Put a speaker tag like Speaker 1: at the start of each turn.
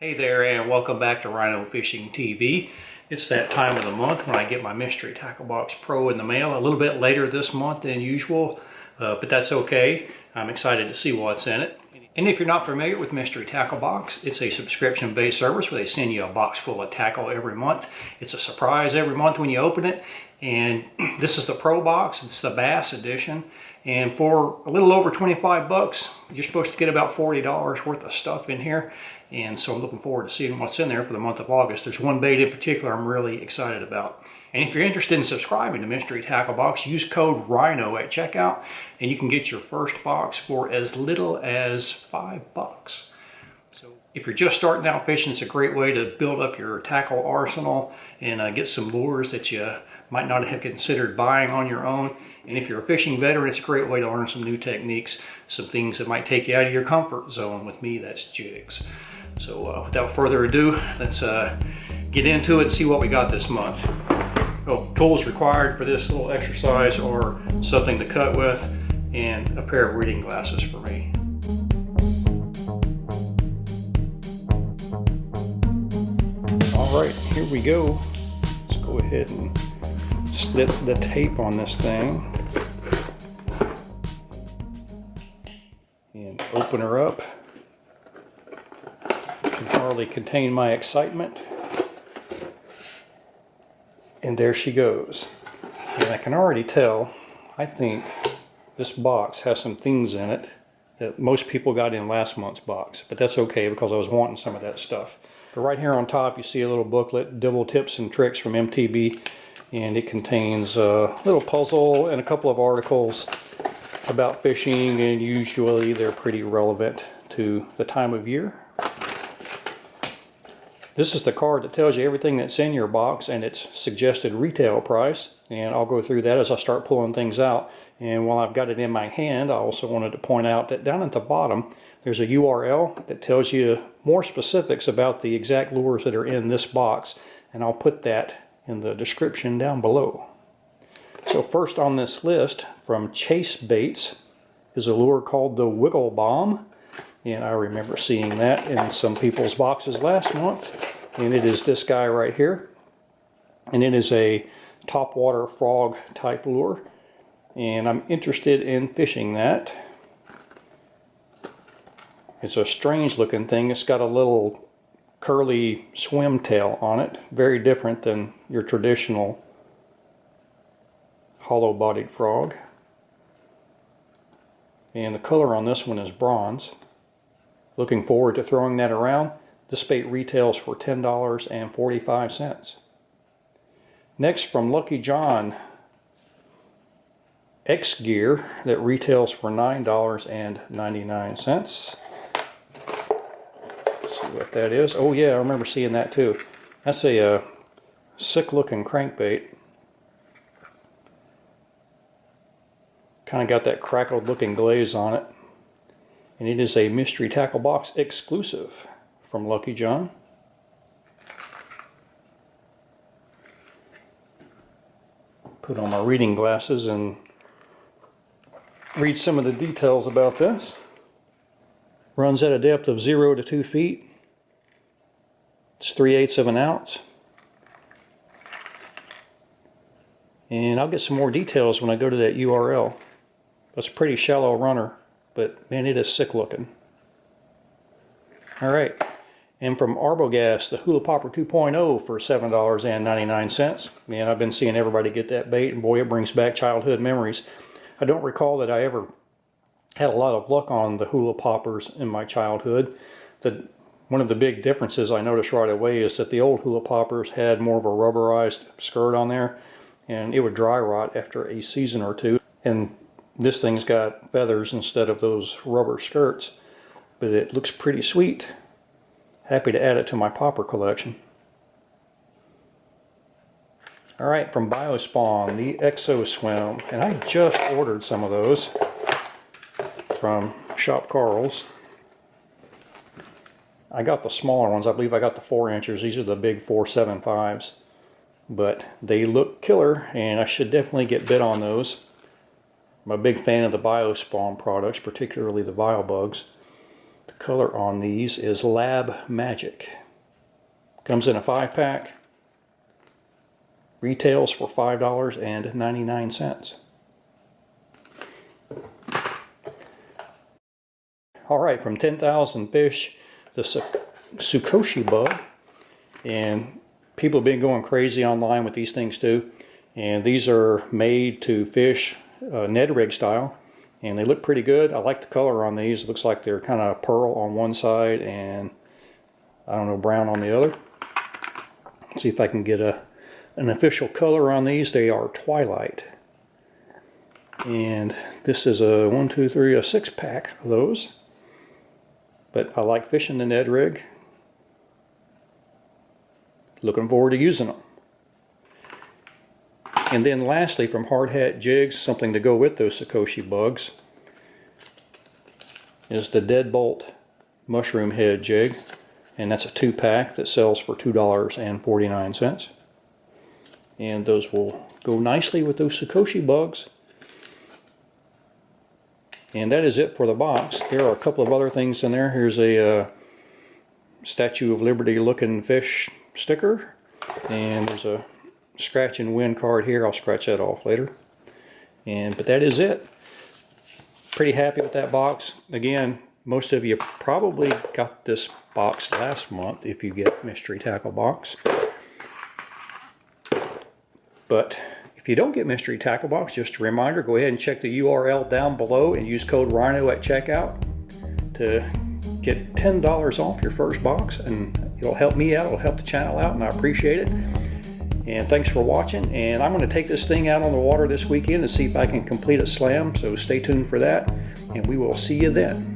Speaker 1: Hey there, and welcome back to Rhino Fishing TV. It's that time of the month when I get my Mystery Tackle Box Pro in the mail. A little bit later this month than usual, but that's okay. I'm excited to see what's in it. And if you're not familiar with Mystery Tackle Box, it's a subscription-based service where they send you a box full of tackle every month. It's a surprise every month when you open it. And this is the Pro Box. It's the Bass edition. And for a little over 25 bucks, you're supposed to get about $40 worth of stuff in here. And so I'm looking forward to seeing what's in there for the month of August. There's one bait in particular I'm really excited about. And if you're interested in subscribing to Mystery Tackle Box, use code RHINO at checkout, and you can get your first box for as little as $5. So if you're just starting out fishing, it's a great way to build up your tackle arsenal and get some lures that you might not have considered buying on your own. And if you're a fishing veteran, it's a great way to learn some new techniques, some things that might take you out of your comfort zone. With me, that's jigs. So without further ado, let's get into it and see what we got this month. Oh, tools required for this little exercise are something to cut with and a pair of reading glasses for me. All right, here we go. Let's go ahead and slit the tape on this thing and open her up. I can hardly contain my excitement. And there she goes. And I can already tell, I think this box has some things in it that most people got in last month's box. But that's okay because I was wanting some of that stuff. But right here on top you see a little booklet, Double Tips and Tricks from MTB. And it contains a little puzzle and a couple of articles about fishing, and usually they're pretty relevant to the time of year. This is the card that tells you everything that's in your box and its suggested retail price, and I'll go through that as I start pulling things out. And while I've got it in my hand, I also wanted to point out that down at the bottom there's a URL that tells you more specifics about the exact lures that are in this box, and I'll put that in the description down below. So first on this list from CHASEBAITS is a lure called the Wiggle Bomb. And I remember seeing that in some people's boxes last month. And it is this guy right here. And it is a topwater frog type lure. And I'm interested in fishing that. It's a strange looking thing. It's got a little curly swim tail on it. Very different than your traditional hollow-bodied frog. And the color on this one is bronze. Looking forward to throwing that around. This bait retails for $10.45. Next from Lucky John, Kayak Gear that retails for $9.99. Let's see what that is. Oh yeah, I remember seeing that too. That's a sick looking crankbait. Kind of got that crackled looking glaze on it. And it is a Mystery Tackle Box exclusive from Lucky John. Put on my reading glasses and read some of the details about this. Runs at a depth of 0 to 2 feet. It's 3/8 of an ounce. And I'll get some more details when I go to that URL. That's a pretty shallow runner. But man, it is sick looking. Alright, and from ARBOGAST, the HULA Popper 2.0 for $7.99. Man, I've been seeing everybody get that bait, and boy, it brings back childhood memories. I don't recall that I ever had a lot of luck on the HULA Poppers in my childhood. One of the big differences I noticed right away is that the old HULA Poppers had more of a rubberized skirt on there, and it would dry rot after a season or two. And this thing's got feathers instead of those rubber skirts, but it looks pretty sweet. Happy to add it to my popper collection. Alright, from BIOSPAWN, the EXOSWIM, and I just ordered some of those from Shop Carl's. I got the smaller ones. I believe I got the 4 inches. These are the big 475s, but they look killer, and I should definitely get bit on those. I'm a big fan of the BIOSPAWN products, particularly the Vial Bugs. The Color on these is Lab Magic. Comes in a 5-pack. Retails for $5.99. Alright, from 10,000 Fish, the Sukoshi bug. And people have been going crazy online with these things too. And these are made to fish Ned rig style. And they look pretty good. I like the color on these. It looks like they're kind of pearl on one side and I don't know, brown on the other. Let's see if I can get an official color on these. They are Twilight. And this is a 1, 2, 3, a 6-pack of those. But I like fishing the Ned rig. Looking forward to using them. And then lastly, from Hard Hat Jigs, something to go with those Sukoshi bugs, is the Deadbolt Mushroom Head Jig. And that's a 2-pack that sells for $2.49. And those will go nicely with those Sukoshi bugs. And that is it for the box. There are a couple of other things in there. Here's a Statue of Liberty looking fish sticker. And there's a scratch and win card here. I'll scratch that off later. But that is it. Pretty happy with that box. Again, most of you probably got this box last month if you get Mystery Tackle Box. But if you don't get Mystery Tackle Box, just a reminder, go ahead and check the URL down below and use code Rhino at checkout to get $10 off your first box. And it'll help me out, it'll help the channel out, and I appreciate it. And thanks for watching. And I'm going to take this thing out on the water this weekend and see if I can complete a slam. So stay tuned for that, and we will see you then.